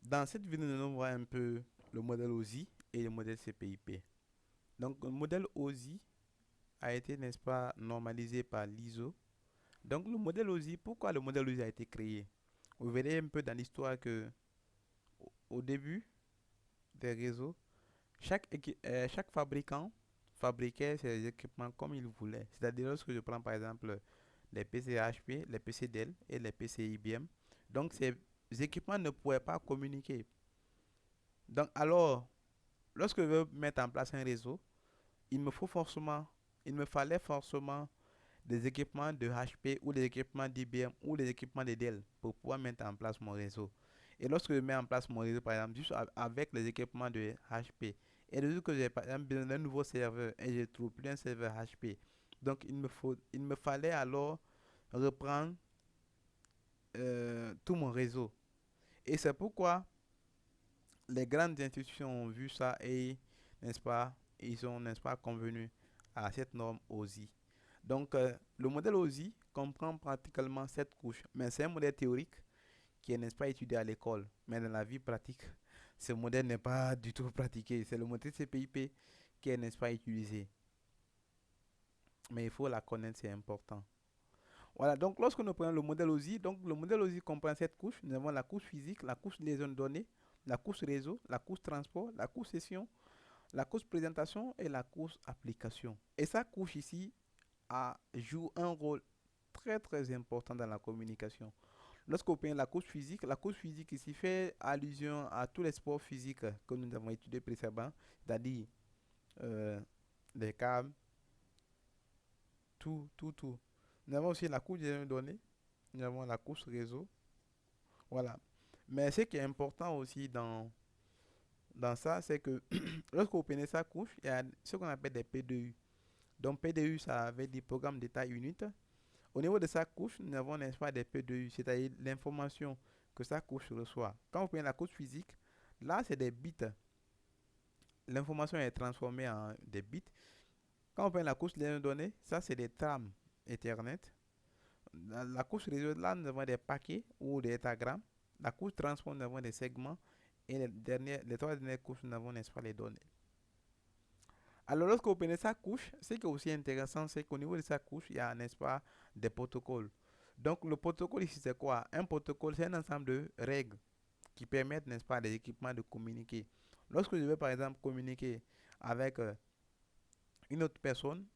Dans cette vidéo, nous allons voir un peu le modèle OSI et le modèle CPIP. Donc, le modèle OSI a été, n'est-ce pas, normalisé par l'ISO. Donc, le modèle OSI, pourquoi le modèle OSI a été créé? Vous verrez un peu dans l'histoire que, au début des réseaux, chaque fabricant fabriquait ses équipements comme il voulait. C'est-à-dire, lorsque je prends par exemple les PC HP, les PC Dell et les PC IBM, donc ces équipements ne pouvaient pas communiquer. Donc, alors, lorsque je veux mettre en place un réseau, il me faut forcément, il me fallait forcément des équipements de HP ou des équipements d'IBM ou des équipements de Dell pour pouvoir mettre en place mon réseau. Et lorsque je mets en place mon réseau, par exemple, juste avec les équipements de HP, et le jour que j'ai par exemple besoin d'un nouveau serveur et je ne trouve plus un serveur HP, donc il me fallait alors reprendre tout mon réseau. Et c'est pourquoi les grandes institutions ont vu ça et, n'est-ce pas, ils ont, n'est-ce pas, convenu à cette norme OSI. Donc, le modèle OSI comprend pratiquement sept couches, mais c'est un modèle théorique qui est, n'est-ce pas, étudié à l'école. Mais dans la vie pratique, ce modèle n'est pas du tout pratiqué. C'est le modèle CPIP qui est, n'est-ce pas, utilisé. Mais il faut la connaître, c'est important. Voilà, donc lorsque nous prenons le modèle OSI, donc le modèle OSI comprend sept couches. Nous avons la couche physique, la couche liaison de données, la couche réseau, la couche transport, la couche session, la couche présentation et la couche application. Et sa couche ici joue un rôle très très important dans la communication. Lorsque vous prenez la couche physique ici fait allusion à tous les sports physiques que nous avons étudiés précédemment, c'est-à-dire euh, les câbles, tout. Nous avons aussi la couche de données, nous avons la couche réseau, voilà. Mais ce qui est important aussi dans ça, c'est que lorsque vous prenez sa couche, il y a ce qu'on appelle des PDU. Donc PDU, ça veut dire programme d'état unit. Au niveau de sa couche, nous avons, n'est-ce pas, des PDU, c'est-à-dire l'information que sa couche reçoit. Quand vous prenez la couche physique, là, c'est des bits. L'information est transformée en des bits. Quand on prend la couche de données, ça, c'est des trames Ethernet. Dans la couche réseau, là, nous avons des paquets ou des étagrammes. La couche transport, nous avons des segments. Et les trois dernières couches, nous avons, n'est-ce pas, les données. Alors, lorsque vous prenez sa couche, ce qui est aussi intéressant, c'est qu'au niveau de sa couche, il y a, n'est-ce pas, des protocoles. Donc, le protocole ici, c'est quoi? Un protocole, c'est un ensemble de règles qui permettent, n'est-ce pas, à des équipements de communiquer. Lorsque je veux, par exemple, communiquer avec une autre personne,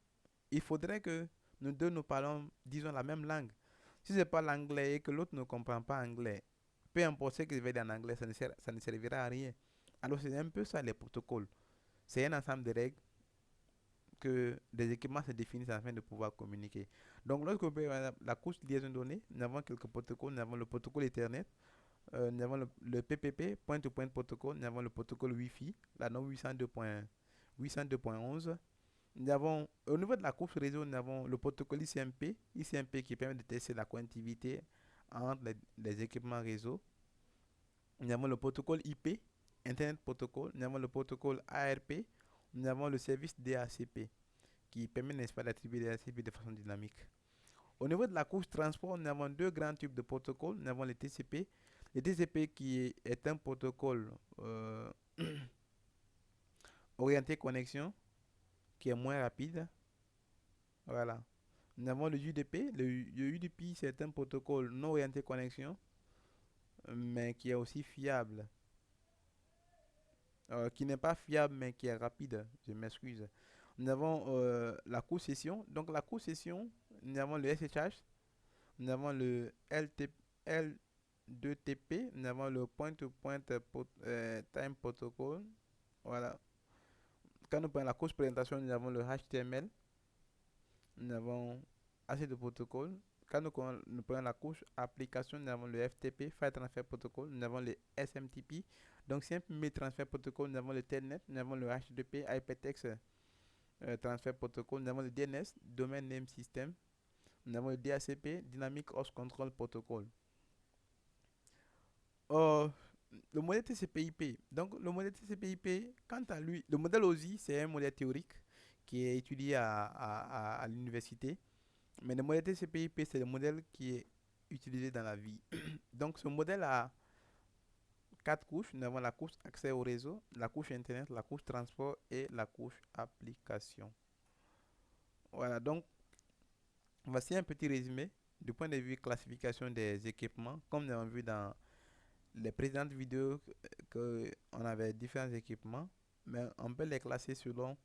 il faudrait que nous deux nous parlons, disons, la même langue. Si c'est pas l'anglais et que l'autre ne comprend pas anglais, peu importe ce que je vais dire en anglais, ça ne servira à rien. Alors, c'est un peu ça les protocoles. C'est un ensemble de règles que des équipements se définissent afin de pouvoir communiquer. Donc, lorsque vous prenez la couche de liaison de données, nous avons quelques protocoles. Nous avons le protocole Ethernet, nous avons le PPP, point-to-point protocol, nous avons le protocole Wi-Fi, la norme 802.11. Nous avons, au niveau de la couche réseau, nous avons le protocole ICMP qui permet de tester la connectivité entre les équipements réseau. Nous avons le protocole IP, Internet Protocol. Nous avons le protocole ARP. Nous avons le service DHCP qui permet, n'est-ce pas, d'attribuer des DHCP de façon dynamique. Au niveau de la couche transport, nous avons deux grands types de protocoles. Nous avons le TCP. Le TCP qui est un protocole orienté connexion qui est moins rapide. Voilà. Nous avons le UDP. Le UDP, c'est un protocole non orienté connexion, mais qui est aussi fiable. Qui n'est pas fiable, mais qui est rapide. Je m'excuse. Nous avons la co-session. Donc, la co-session, nous avons le SSH, nous avons le L2TP, nous avons le point-to-point time protocol. Voilà. Quand nous prenons la couche présentation, nous avons le HTML, nous avons assez de protocoles. Quand nous prenons la couche application, nous avons le FTP, File Transfer Protocol, nous avons le SMTP. Donc, Simple Mail Transfer Protocol, nous avons le Telnet, nous avons le HTTP, Hypertext Transfer Protocol, nous avons le DNS, Domain Name System, nous avons le DHCP, Dynamic Host Control Protocol. Euh, le modèle TCP/IP. Donc, le modèle TCP/IP, quant à lui, le modèle OSI, c'est un modèle théorique qui est étudié à l'université. Mais le modèle TCP/IP, c'est le modèle qui est utilisé dans la vie. Donc, ce modèle a quatre couches. Nous avons la couche accès au réseau, la couche Internet, la couche transport et la couche application. Voilà, donc voici un petit résumé du point de vue classification des équipements. Comme nous avons vu dans les précédentes vidéos qu'on avait différents équipements, mais on peut les classer selon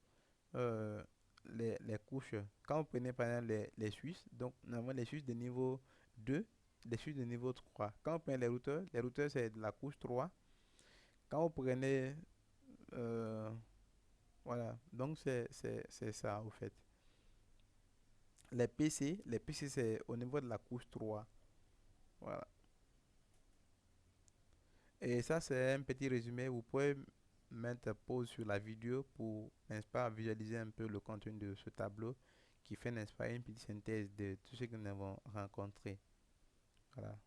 euh, les couches. Quand vous prenez par exemple les Suisses, donc nous avons les Suisses de niveau 2, les Suisses de niveau 3. Quand vous prenez les routeurs c'est de la couche 3. Quand vous prenez, euh, voilà, donc c'est ça au fait. Les PC c'est au niveau de la couche 3. Voilà. Et ça c'est un petit résumé. Vous pouvez mettre pause sur la vidéo pour, n'est-ce pas, visualiser un peu le contenu de ce tableau qui fait, n'est-ce pas, une petite synthèse de tout ce que nous avons rencontré. Voilà.